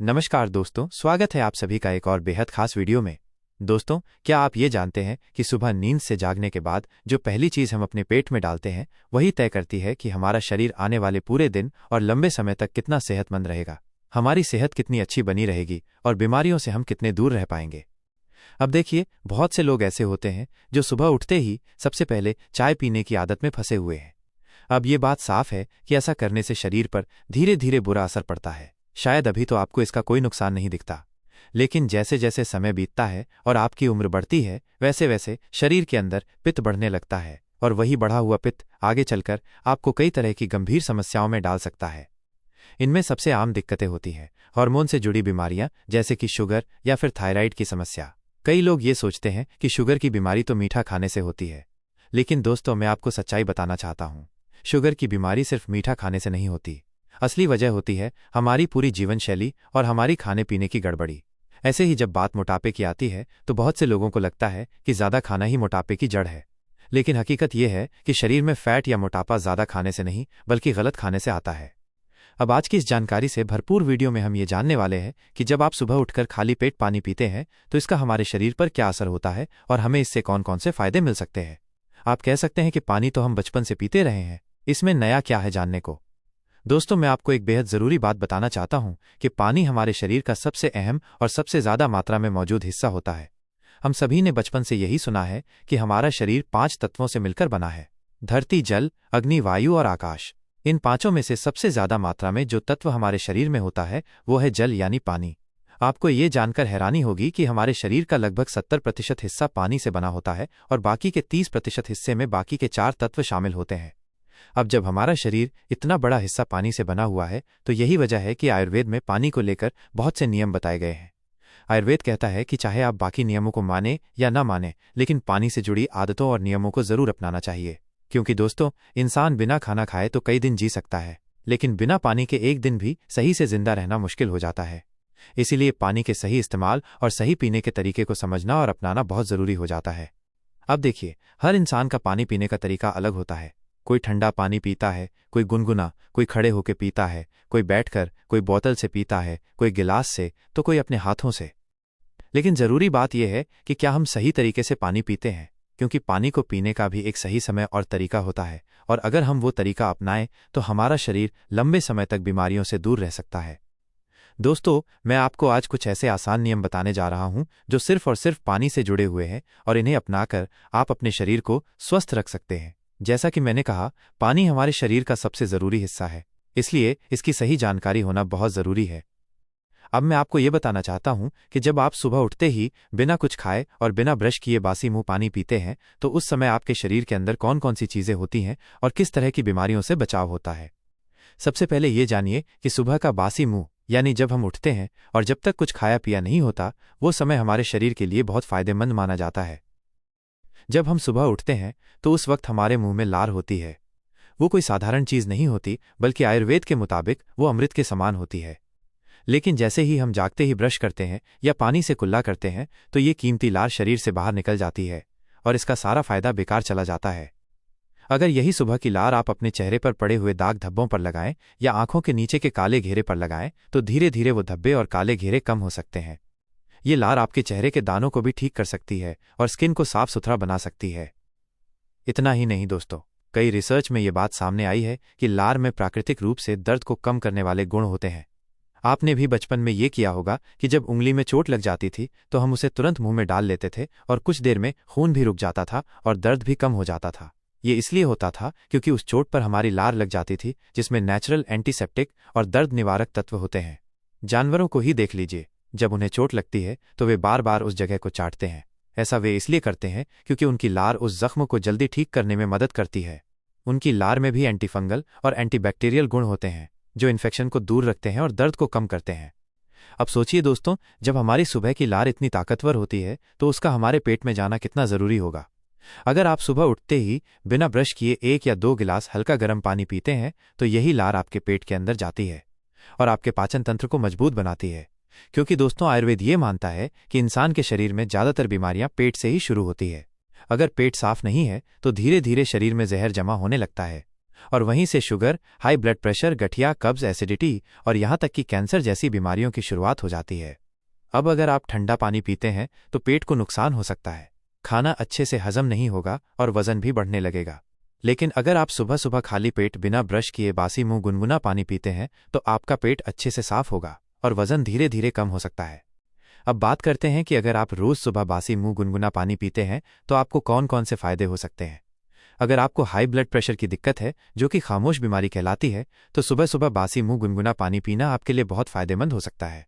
नमस्कार दोस्तों, स्वागत है आप सभी का एक और बेहद खास वीडियो में। दोस्तों, क्या आप ये जानते हैं कि सुबह नींद से जागने के बाद जो पहली चीज़ हम अपने पेट में डालते हैं वही तय करती है कि हमारा शरीर आने वाले पूरे दिन और लंबे समय तक कितना सेहतमंद रहेगा, हमारी सेहत कितनी अच्छी बनी रहेगी और बीमारियों से हम कितने दूर रह पाएंगे। अब देखिए, बहुत से लोग ऐसे होते हैं जो सुबह उठते ही सबसे पहले चाय पीने की आदत में फंसे हुए हैं। अब ये बात साफ है कि ऐसा करने से शरीर पर धीरे धीरे बुरा असर पड़ता है। शायद अभी तो आपको इसका कोई नुकसान नहीं दिखता, लेकिन जैसे जैसे समय बीतता है और आपकी उम्र बढ़ती है वैसे वैसे शरीर के अंदर पित्त बढ़ने लगता है और वही बढ़ा हुआ पित्त आगे चलकर आपको कई तरह की गंभीर समस्याओं में डाल सकता है। इनमें सबसे आम दिक्कतें होती हैं हार्मोन से जुड़ी बीमारियां, जैसे कि शुगर या फिर थायराइड की समस्या। कई लोग ये सोचते हैं कि शुगर की बीमारी तो मीठा खाने से होती है, लेकिन दोस्तों मैं आपको सच्चाई बताना चाहता हूँ। शुगर की बीमारी सिर्फ मीठा खाने से नहीं होती। असली वजह होती है हमारी पूरी जीवन शैली और हमारी खाने पीने की गड़बड़ी। ऐसे ही जब बात मोटापे की आती है तो बहुत से लोगों को लगता है कि ज़्यादा खाना ही मोटापे की जड़ है, लेकिन हकीकत यह है कि शरीर में फैट या मोटापा ज़्यादा खाने से नहीं बल्कि गलत खाने से आता है। अब आज की इस जानकारी से भरपूर वीडियो में हम ये जानने वाले हैं कि जब आप सुबह उठकर खाली पेट पानी पीते हैं तो इसका हमारे शरीर पर क्या असर होता है और हमें इससे कौन कौन से फायदे मिल सकते हैं। आप कह सकते हैं कि पानी तो हम बचपन से पीते रहे हैं, इसमें नया क्या है जानने को। दोस्तों, मैं आपको एक बेहद ज़रूरी बात बताना चाहता हूं कि पानी हमारे शरीर का सबसे अहम और सबसे ज़्यादा मात्रा में मौजूद हिस्सा होता है। हम सभी ने बचपन से यही सुना है कि हमारा शरीर 5 तत्वों से मिलकर बना है: धरती, जल, अग्नि, वायु और आकाश। इन पांचों में से सबसे ज़्यादा मात्रा में जो तत्व हमारे शरीर में होता है वो है जल यानी पानी। आपको ये जानकर हैरानी होगी कि हमारे शरीर का लगभग 70% हिस्सा पानी से बना होता है और बाकी के 30% हिस्से में बाकी के 4 तत्व शामिल होते हैं। अब जब हमारा शरीर इतना बड़ा हिस्सा पानी से बना हुआ है तो यही वजह है कि आयुर्वेद में पानी को लेकर बहुत से नियम बताए गए हैं। आयुर्वेद कहता है कि चाहे आप बाकी नियमों को माने या ना माने, लेकिन पानी से जुड़ी आदतों और नियमों को जरूर अपनाना चाहिए। क्योंकि दोस्तों, इंसान बिना खाना खाए तो कई दिन जी सकता है, लेकिन बिना पानी के एक दिन भी सही से जिंदा रहना मुश्किल हो जाता है। इसीलिए पानी के सही इस्तेमाल और सही पीने के तरीके को समझना और अपनाना बहुत जरूरी हो जाता है। अब देखिए, हर इंसान का पानी पीने का तरीका अलग होता है। कोई ठंडा पानी पीता है, कोई गुनगुना, कोई खड़े होकर पीता है, कोई बैठकर, कोई बोतल से पीता है, कोई गिलास से, तो कोई अपने हाथों से। लेकिन जरूरी बात यह है कि क्या हम सही तरीके से पानी पीते हैं, क्योंकि पानी को पीने का भी एक सही समय और तरीका होता है, और अगर हम वो तरीका अपनाएं तो हमारा शरीर लंबे समय तक बीमारियों से दूर रह सकता है। दोस्तों, मैं आपको आज कुछ ऐसे आसान नियम बताने जा रहा हूं जो सिर्फ और सिर्फ पानी से जुड़े हुए हैं और इन्हें अपनाकर आप अपने शरीर को स्वस्थ रख सकते हैं। जैसा कि मैंने कहा, पानी हमारे शरीर का सबसे ज़रूरी हिस्सा है, इसलिए इसकी सही जानकारी होना बहुत ज़रूरी है। अब मैं आपको ये बताना चाहता हूं कि जब आप सुबह उठते ही बिना कुछ खाए और बिना ब्रश किए बासी मुंह पानी पीते हैं तो उस समय आपके शरीर के अंदर कौन कौन सी चीज़ें होती हैं और किस तरह की बीमारियों से बचाव होता है। सबसे पहले ये जानिए कि सुबह का बासी मुंह यानी जब हम उठते हैं और जब तक कुछ खाया पिया नहीं होता, वो समय हमारे शरीर के लिए बहुत फ़ायदेमंद माना जाता है। जब हम सुबह उठते हैं तो उस वक्त हमारे मुंह में लार होती है। वो कोई साधारण चीज़ नहीं होती, बल्कि आयुर्वेद के मुताबिक वो अमृत के समान होती है। लेकिन जैसे ही हम जागते ही ब्रश करते हैं या पानी से कुल्ला करते हैं तो ये कीमती लार शरीर से बाहर निकल जाती है और इसका सारा फायदा बेकार चला जाता है। अगर यही सुबह की लार आप अपने चेहरे पर पड़े हुए दाग धब्बों पर लगाएं या आंखों के नीचे के काले घेरे पर लगाएं तो धीरे धीरे वो धब्बे और काले घेरे कम हो सकते हैं। ये लार आपके चेहरे के दानों को भी ठीक कर सकती है और स्किन को साफ सुथरा बना सकती है। इतना ही नहीं दोस्तों, कई रिसर्च में ये बात सामने आई है कि लार में प्राकृतिक रूप से दर्द को कम करने वाले गुण होते हैं। आपने भी बचपन में ये किया होगा कि जब उंगली में चोट लग जाती थी तो हम उसे तुरंत मुंह में डाल लेते थे और कुछ देर में खून भी रुक जाता था और दर्द भी कम हो जाता था। ये इसलिए होता था क्योंकि उस चोट पर हमारी लार लग जाती थी, जिसमें नेचुरल एंटीसेप्टिक और दर्द निवारक तत्व होते हैं। जानवरों को ही देख लीजिए, जब उन्हें चोट लगती है तो वे बार बार उस जगह को चाटते हैं। ऐसा वे इसलिए करते हैं क्योंकि उनकी लार उस जख्म को जल्दी ठीक करने में मदद करती है। उनकी लार में भी एंटीफंगल और एंटीबैक्टीरियल गुण होते हैं जो इन्फेक्शन को दूर रखते हैं और दर्द को कम करते हैं। अब सोचिए दोस्तों, जब हमारी सुबह की लार इतनी ताकतवर होती है तो उसका हमारे पेट में जाना कितना ज़रूरी होगा। अगर आप सुबह उठते ही बिना ब्रश किए 1 या 2 गिलास हल्का गर्म पानी पीते हैं तो यही लार आपके पेट के अंदर जाती है और आपके पाचन तंत्र को मजबूत बनाती है। क्योंकि दोस्तों, आयुर्वेद ये मानता है कि इंसान के शरीर में ज़्यादातर बीमारियां पेट से ही शुरू होती है। अगर पेट साफ नहीं है तो धीरे धीरे शरीर में जहर जमा होने लगता है और वहीं से शुगर, हाई ब्लड प्रेशर, गठिया, कब्ज, एसिडिटी और यहाँ तक कि कैंसर जैसी बीमारियों की शुरुआत हो जाती है। अब अगर आप ठंडा पानी पीते हैं तो पेट को नुकसान हो सकता है, खाना अच्छे से हजम नहीं होगा और वजन भी बढ़ने लगेगा। लेकिन अगर आप सुबह सुबह खाली पेट बिना ब्रश किए बासी मुंह गुनगुना पानी पीते हैं तो आपका पेट अच्छे से साफ होगा और वजन धीरे धीरे कम हो सकता है। अब बात करते हैं कि अगर आप रोज सुबह बासी मुंह गुनगुना पानी पीते हैं तो आपको कौन कौन से फायदे हो सकते हैं। अगर आपको हाई ब्लड प्रेशर की दिक्कत है, जो कि खामोश बीमारी कहलाती है, तो सुबह सुबह बासी मुंह गुनगुना पानी पीना आपके लिए बहुत फायदेमंद हो सकता है।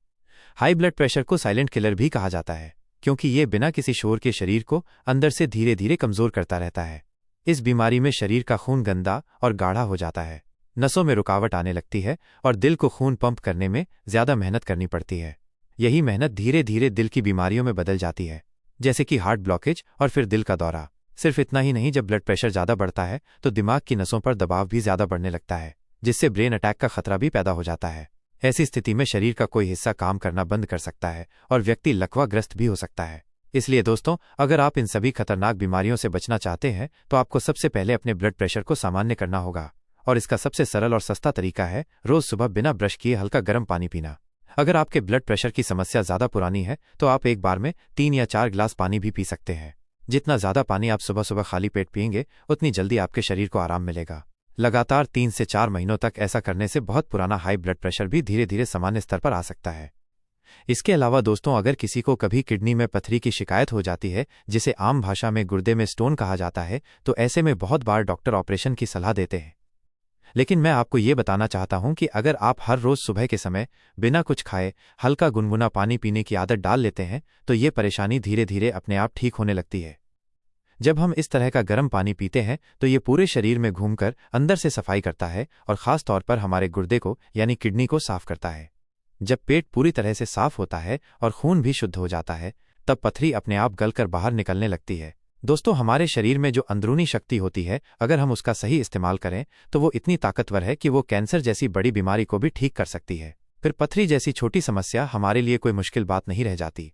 हाई ब्लड प्रेशर को साइलेंट किलर भी कहा जाता है, क्योंकि ये बिना किसी शोर के शरीर को अंदर से धीरे धीरे कमजोर करता रहता है। इस बीमारी में शरीर का खून गंदा और गाढ़ा हो जाता है, नसों में रुकावट आने लगती है और दिल को खून पंप करने में ज्यादा मेहनत करनी पड़ती है। यही मेहनत धीरे धीरे दिल की बीमारियों में बदल जाती है, जैसे कि हार्ट ब्लॉकेज और फिर दिल का दौरा। सिर्फ इतना ही नहीं, जब ब्लड प्रेशर ज्यादा बढ़ता है तो दिमाग की नसों पर दबाव भी ज्यादा बढ़ने लगता है, जिससे ब्रेन अटैक का खतरा भी पैदा हो जाता है। ऐसी स्थिति में शरीर का कोई हिस्सा काम करना बंद कर सकता है और व्यक्ति लकवाग्रस्त भी हो सकता है। इसलिए दोस्तों, अगर आप इन सभी खतरनाक बीमारियों से बचना चाहते हैं तो आपको सबसे पहले अपने ब्लड प्रेशर को सामान्य करना होगा, और इसका सबसे सरल और सस्ता तरीका है रोज सुबह बिना ब्रश किए हल्का गर्म पानी पीना। अगर आपके ब्लड प्रेशर की समस्या ज्यादा पुरानी है तो आप एक बार में 3 या 4 गिलास पानी भी पी सकते हैं। जितना ज्यादा पानी आप सुबह सुबह खाली पेट पिएंगे उतनी जल्दी आपके शरीर को आराम मिलेगा। लगातार 3 से 4 महीनों तक ऐसा करने से बहुत पुराना हाई ब्लड प्रेशर भी धीरे धीरे सामान्य स्तर पर आ सकता है। इसके अलावा दोस्तों, अगर किसी को कभी किडनी में पथरी की शिकायत हो जाती है, जिसे आम भाषा में गुर्दे में स्टोन कहा जाता है, तो ऐसे में बहुत बार डॉक्टर ऑपरेशन की सलाह देते हैं। लेकिन मैं आपको ये बताना चाहता हूं कि अगर आप हर रोज सुबह के समय बिना कुछ खाए हल्का गुनगुना पानी पीने की आदत डाल लेते हैं तो ये परेशानी धीरे धीरे अपने आप ठीक होने लगती है। जब हम इस तरह का गर्म पानी पीते हैं तो ये पूरे शरीर में घूमकर अंदर से सफाई करता है और खास तौर पर हमारे गुर्दे को यानी किडनी को साफ करता है। जब पेट पूरी तरह से साफ होता है और खून भी शुद्ध हो जाता है, तब पथरी अपने आप गलकर बाहर निकलने लगती है। दोस्तों, हमारे शरीर में जो अंदरूनी शक्ति होती है, अगर हम उसका सही इस्तेमाल करें तो वो इतनी ताकतवर है कि वो कैंसर जैसी बड़ी बीमारी को भी ठीक कर सकती है। फिर पथरी जैसी छोटी समस्या हमारे लिए कोई मुश्किल बात नहीं रह जाती।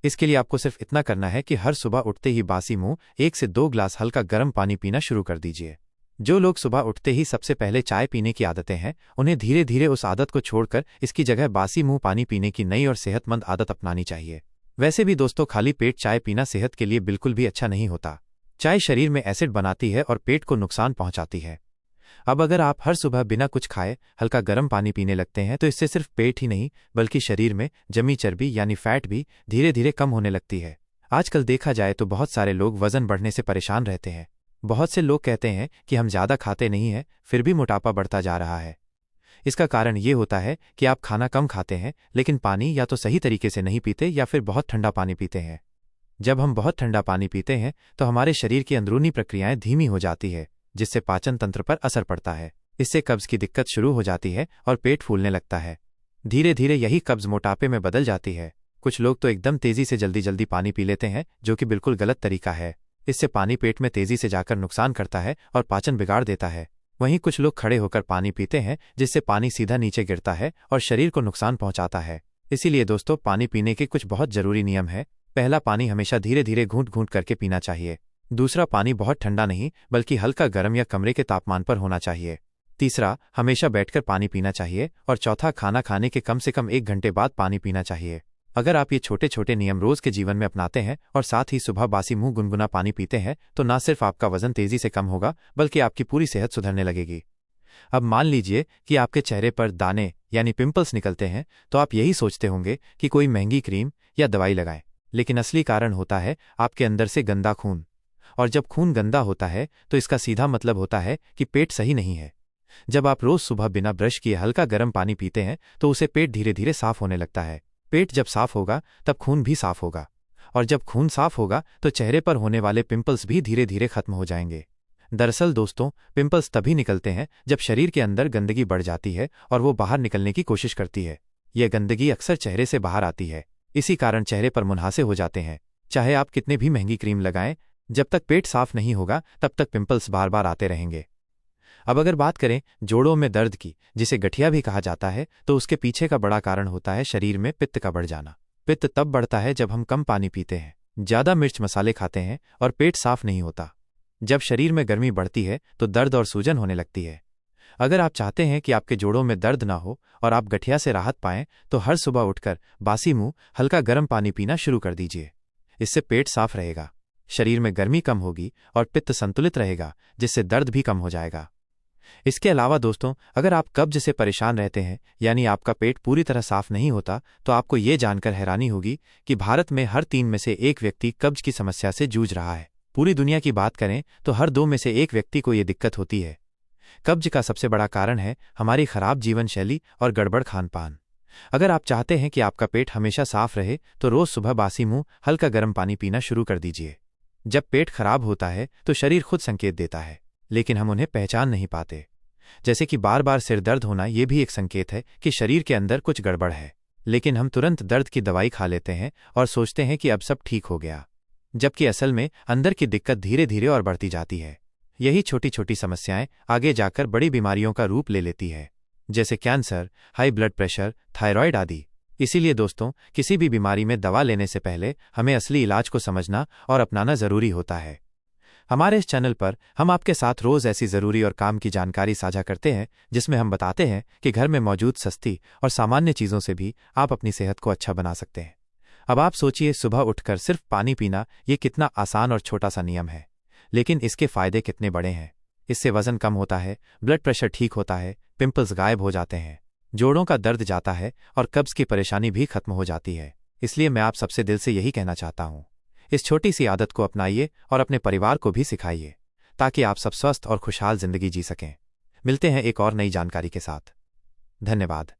इसके लिए आपको सिर्फ इतना करना है कि हर सुबह उठते ही बासी मुंह 1 से 2 गिलास हल्का गर्म पानी पीना शुरू कर दीजिए। जो लोग सुबह उठते ही सबसे पहले चाय पीने की आदतें हैं, उन्हें धीरे धीरे उस आदत को छोड़कर इसकी जगह बासी मुंह पानी पीने की नई और सेहतमंद आदत अपनानी चाहिए। वैसे भी दोस्तों, खाली पेट चाय पीना सेहत के लिए बिल्कुल भी अच्छा नहीं होता। चाय शरीर में एसिड बनाती है और पेट को नुकसान पहुंचाती है। अब अगर आप हर सुबह बिना कुछ खाए हल्का गर्म पानी पीने लगते हैं तो इससे सिर्फ पेट ही नहीं बल्कि शरीर में जमी चर्बी यानी फैट भी धीरे धीरे कम होने लगती है। आजकल देखा जाए तो बहुत सारे लोग वजन बढ़ने से परेशान रहते हैं। बहुत से लोग कहते हैं कि हम ज्यादा खाते नहीं हैं, फिर भी मोटापा बढ़ता जा रहा है। इसका कारण ये होता है कि आप खाना कम खाते हैं लेकिन पानी या तो सही तरीके से नहीं पीते या फिर बहुत ठंडा पानी पीते हैं। जब हम बहुत ठंडा पानी पीते हैं तो हमारे शरीर की अंदरूनी प्रक्रियाएं धीमी हो जाती है, जिससे पाचन तंत्र पर असर पड़ता है। इससे कब्ज की दिक्कत शुरू हो जाती है और पेट फूलने लगता है। धीरे धीरे यही कब्ज मोटापे में बदल जाती है। कुछ लोग तो एकदम तेजी से जल्दी जल्दी पानी पी लेते हैं, जो कि बिल्कुल गलत तरीका है। इससे पानी पेट में तेजी से जाकर नुकसान करता है और पाचन बिगाड़ देता है। वहीं कुछ लोग खड़े होकर पानी पीते हैं, जिससे पानी सीधा नीचे गिरता है और शरीर को नुकसान पहुंचाता है। इसीलिए दोस्तों, पानी पीने के कुछ बहुत जरूरी नियम है। पहला, पानी हमेशा धीरे धीरे घूंट घूंट करके पीना चाहिए। दूसरा, पानी बहुत ठंडा नहीं बल्कि हल्का गर्म या कमरे के तापमान पर होना चाहिए। तीसरा, हमेशा बैठकर पानी पीना चाहिए। और चौथा, खाना खाने के कम से कम 1 घंटे बाद पानी पीना चाहिए। अगर आप ये छोटे छोटे नियम रोज के जीवन में अपनाते हैं और साथ ही सुबह बासी मुंह गुनगुना पानी पीते हैं तो न सिर्फ आपका वजन तेजी से कम होगा बल्कि आपकी पूरी सेहत सुधरने लगेगी। अब मान लीजिए कि आपके चेहरे पर दाने यानी पिंपल्स निकलते हैं, तो आप यही सोचते होंगे कि कोई महंगी क्रीम या दवाई लगाएं, लेकिन असली कारण होता है आपके अंदर से गंदा खून। और जब खून गंदा होता है तो इसका सीधा मतलब होता है कि पेट सही नहीं है। जब आप रोज सुबह बिना ब्रश किए हल्का गर्म पानी पीते हैं तो उसे पेट धीरे धीरे साफ होने लगता है। पेट जब साफ होगा तब खून भी साफ होगा, और जब खून साफ होगा तो चेहरे पर होने वाले पिंपल्स भी धीरे धीरे खत्म हो जाएंगे। दरअसल दोस्तों, पिंपल्स तभी निकलते हैं जब शरीर के अंदर गंदगी बढ़ जाती है और वो बाहर निकलने की कोशिश करती है। यह गंदगी अक्सर चेहरे से बाहर आती है, इसी कारण चेहरे पर मुंहासे हो जाते हैं। चाहे आप कितने भी महंगी क्रीम लगाएं, जब तक पेट साफ नहीं होगा तब तक पिंपल्स बार बार आते रहेंगे। अब अगर बात करें जोड़ों में दर्द की, जिसे गठिया भी कहा जाता है, तो उसके पीछे का बड़ा कारण होता है शरीर में पित्त का बढ़ जाना। पित्त तब बढ़ता है जब हम कम पानी पीते हैं, ज्यादा मिर्च मसाले खाते हैं और पेट साफ नहीं होता। जब शरीर में गर्मी बढ़ती है तो दर्द और सूजन होने लगती है। अगर आप चाहते हैं कि आपके जोड़ों में दर्द ना हो और आप गठिया से राहत पाएं तो हर सुबह उठकर बासी मुंह हल्का गर्म पानी पीना शुरू कर दीजिए। इससे पेट साफ रहेगा, शरीर में गर्मी कम होगी और पित्त संतुलित रहेगा, जिससे दर्द भी कम हो जाएगा। इसके अलावा दोस्तों, अगर आप कब्ज से परेशान रहते हैं यानी आपका पेट पूरी तरह साफ नहीं होता, तो आपको ये जानकर हैरानी होगी कि भारत में हर 3 में से 1 व्यक्ति कब्ज की समस्या से जूझ रहा है। पूरी दुनिया की बात करें तो हर 2 में से 1 व्यक्ति को ये दिक्कत होती है। कब्ज का सबसे बड़ा कारण है हमारी खराब जीवन शैली और गड़बड़ खान पान। अगर आप चाहते हैं कि आपका पेट हमेशा साफ रहे तो रोज सुबह बासी मुंह हल्का गर्म पानी पीना शुरू कर दीजिए। जब पेट खराब होता है तो शरीर खुद संकेत देता है, लेकिन हम उन्हें पहचान नहीं पाते। जैसे कि बार बार सिर दर्द होना, ये भी एक संकेत है कि शरीर के अंदर कुछ गड़बड़ है, लेकिन हम तुरंत दर्द की दवाई खा लेते हैं और सोचते हैं कि अब सब ठीक हो गया, जबकि असल में अंदर की दिक्कत धीरे धीरे और बढ़ती जाती है। यही छोटी छोटी समस्याएं आगे जाकर बड़ी बीमारियों का रूप ले लेती है, जैसे cancer, high blood pressure, thyroid आदि। इसीलिए दोस्तों, किसी भी बीमारी में दवा लेने से पहले हमें असली इलाज को समझना और अपनाना जरूरी होता है। हमारे इस चैनल पर हम आपके साथ रोज ऐसी जरूरी और काम की जानकारी साझा करते हैं, जिसमें हम बताते हैं कि घर में मौजूद सस्ती और सामान्य चीजों से भी आप अपनी सेहत को अच्छा बना सकते हैं। अब आप सोचिए, सुबह उठकर सिर्फ पानी पीना, ये कितना आसान और छोटा सा नियम है, लेकिन इसके फायदे कितने बड़े हैं। इससे वजन कम होता है, ब्लड प्रेशर ठीक होता है, पिंपल्स गायब हो जाते हैं, जोड़ों का दर्द जाता है और कब्ज की परेशानी भी खत्म हो जाती है। इसलिए मैं आप सबसे दिल से यही कहना चाहता हूँ, इस छोटी सी आदत को अपनाइए और अपने परिवार को भी सिखाइए, ताकि आप सब स्वस्थ और खुशहाल जिंदगी जी सकें। मिलते हैं एक और नई जानकारी के साथ। धन्यवाद।